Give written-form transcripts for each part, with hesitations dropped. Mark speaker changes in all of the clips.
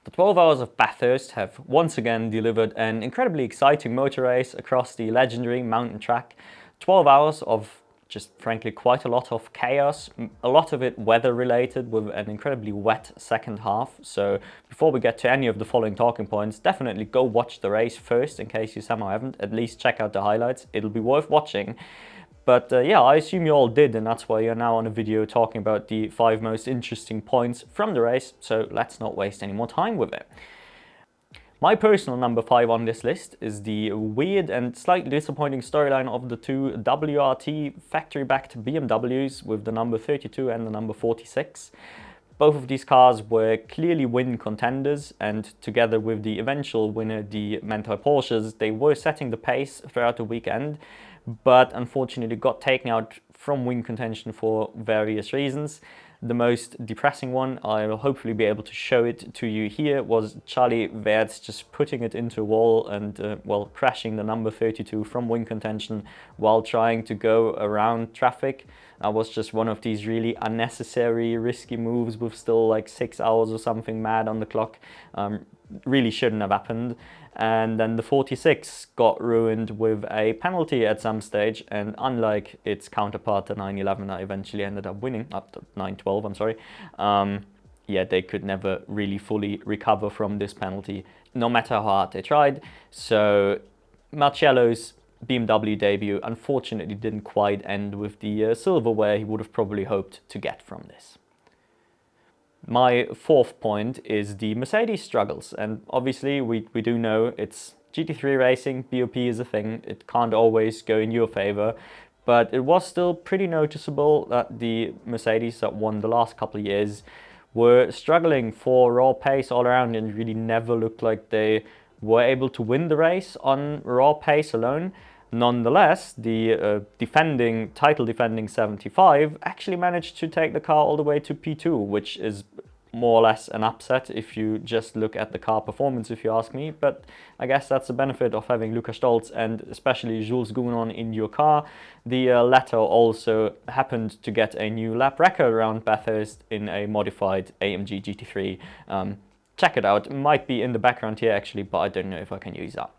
Speaker 1: The 12 Hours of Bathurst have once again delivered an incredibly exciting motor race across the legendary mountain track. 12 hours of just frankly quite a lot of chaos, a lot of it weather related with an incredibly wet second half. So before we get to any of the following talking points, definitely go watch the race first in case you somehow haven't. At least check out the highlights, it'll be worth watching. But yeah, I assume you all did, and that's why you're now on a video talking about the 5 most interesting points from the race, so let's not waste any more time with it. My personal number 5 on this list is the weird and slightly disappointing storyline of the two WRT factory-backed BMWs with the number 32 and the number 46. Both of these cars were clearly win contenders, and together with the eventual winner, the Mentor Porsches, they were setting the pace throughout the weekend, but unfortunately got taken out from win contention for various reasons. The most depressing one, I will hopefully be able to show it to you here, was Charlie Weerts just putting it into a wall and, well, crashing the number 32 from win contention while trying to go around traffic. That was just one of these really unnecessary, risky moves with still like 6 hours or something mad on the clock. Really shouldn't have happened. And then the 46 got ruined with a penalty at some stage, and unlike its counterpart, the 911, that eventually ended up winning, up to 912, I'm sorry, yeah, they could never really fully recover from this penalty, no matter how hard they tried. So Marcello's BMW debut unfortunately didn't quite end with the silverware he would have probably hoped to get from this. My 4th point is the Mercedes struggles, and obviously we do know it's GT3 racing, BOP is a thing, it can't always go in your favor, but it was still pretty noticeable that the Mercedes that won the last couple of years were struggling for raw pace all around and really never looked like they were able to win the race on raw pace alone. Nonetheless, the title defending 75 actually managed to take the car all the way to P2, which is more or less an upset if you just look at the car performance, if you ask me. But I guess that's the benefit of having Luca Stolz and especially Jules Gounon in your car. The latter also happened to get a new lap record around Bathurst in a modified AMG GT3. Check it out. It might be in the background here actually, but I don't know if I can use that.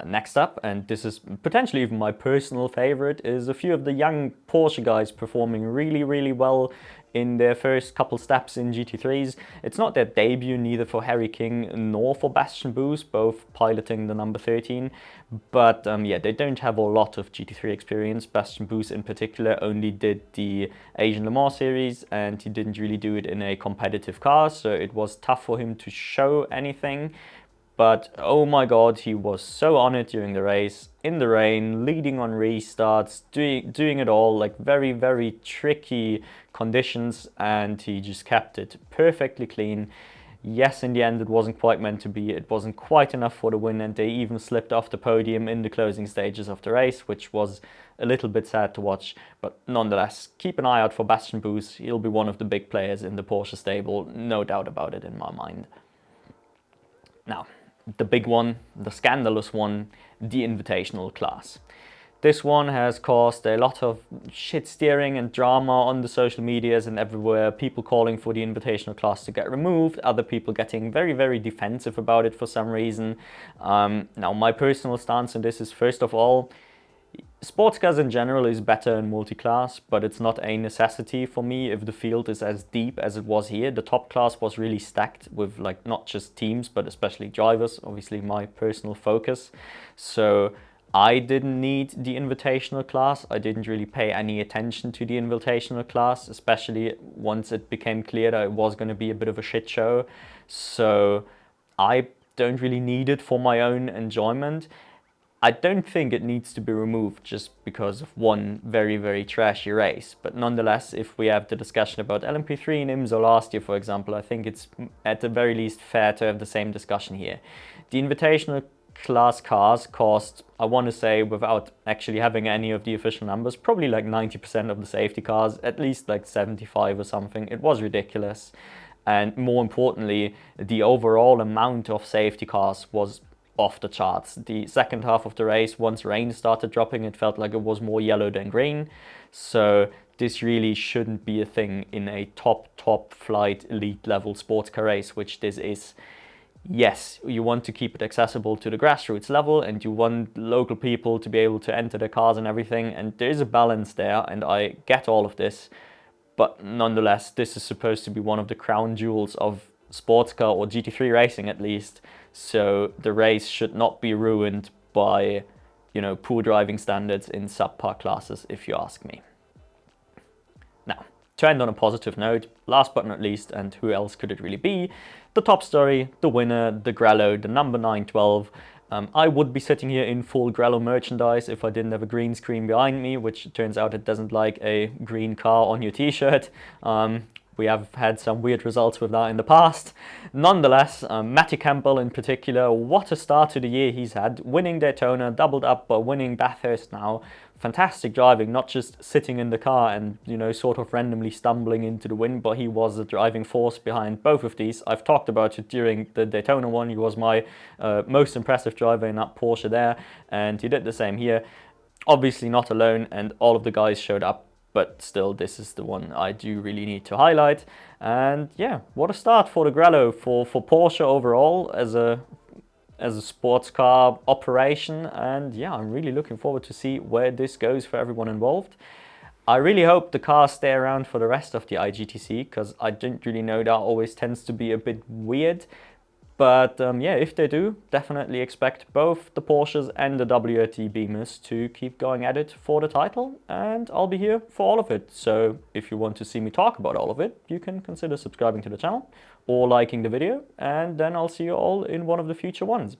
Speaker 1: Next up, and this is potentially even my personal favorite, is a few of the young Porsche guys performing really well in their first couple steps in GT3s. It's not their debut neither for Harry King nor for Bastian Boos, both piloting the number 13, but yeah, they don't have a lot of GT3 experience. Bastian Boos in particular only did the Asian Le Mans series, and he didn't really do it in a competitive car, so it was tough for him to show anything. But oh my god, he was so on it during the race, in the rain, leading on restarts, doing it all, like very tricky conditions, and he just kept it perfectly clean. Yes, in the end it wasn't quite meant to be, it wasn't quite enough for the win, and they even slipped off the podium in the closing stages of the race, which was a little bit sad to watch. But nonetheless, keep an eye out for Bastian Boos, he'll be one of the big players in the Porsche stable, no doubt about it in my mind. Now, the big one, the scandalous one, the Invitational Class. This one has caused a lot of shit steering and drama on the social medias and everywhere, people calling for the Invitational Class to get removed, other people getting very defensive about it for some reason. Now, my personal stance on this is, first of all, sportscars in general is better in multi-class, but it's not a necessity for me if the field is as deep as it was here. The top class was really stacked with like not just teams, but especially drivers, obviously my personal focus. So I didn't need the Invitational Class. I didn't really pay any attention to the Invitational Class, especially once it became clear that it was going to be a bit of a shit show. So I don't really need it for my own enjoyment. I don't think it needs to be removed just because of one very trashy race, but nonetheless, if we have the discussion about LMP3 in IMSA last year, for example, I think it's at the very least fair to have the same discussion here. The Invitational Class cars cost, I want to say, without actually having any of the official numbers, probably like 90% of the safety cars, at least like 75 or something. It was ridiculous. And more importantly, the overall amount of safety cars was off the charts. The second half of the race, once rain started dropping, it felt like it was more yellow than green. So this really shouldn't be a thing in a top flight elite level sports car race, which this is. Yes, you want to keep it accessible to the grassroots level, and you want local people to be able to enter their cars and everything, and there's a balance there, and I get all of this. But nonetheless, this is supposed to be one of the crown jewels of sports car or GT3 racing at least. So the race should not be ruined by, you know, poor driving standards in subpar classes, if you ask me. Now, to end on a positive note, last but not least, and who else could it really be? The top story, the winner, the Grello, the number 912. I would be sitting here in full Grello merchandise if I didn't have a green screen behind me, which it turns out it doesn't like a green car on your t-shirt. We have had some weird results with that in the past. Nonetheless, Matty Campbell in particular, what a start to the year he's had. Winning Daytona, doubled up by winning Bathurst now. Fantastic driving, not just sitting in the car and, you know, sort of randomly stumbling into the win, but he was the driving force behind both of these. I've talked about it during the Daytona one. He was my most impressive driver in that Porsche there, and he did the same here. Obviously not alone, and all of the guys showed up, but still, this is the one I do really need to highlight. And yeah, what a start for the Grello, for Porsche overall as a sports car operation. And yeah, I'm really looking forward to see where this goes for everyone involved. I really hope the cars stay around for the rest of the IGTC, because I didn't really know that always tends to be a bit weird. But yeah, if they do, definitely expect both the Porsches and the WRT Beamers to keep going at it for the title, and I'll be here for all of it. So if you want to see me talk about all of it, you can consider subscribing to the channel or liking the video, and then I'll see you all in one of the future ones.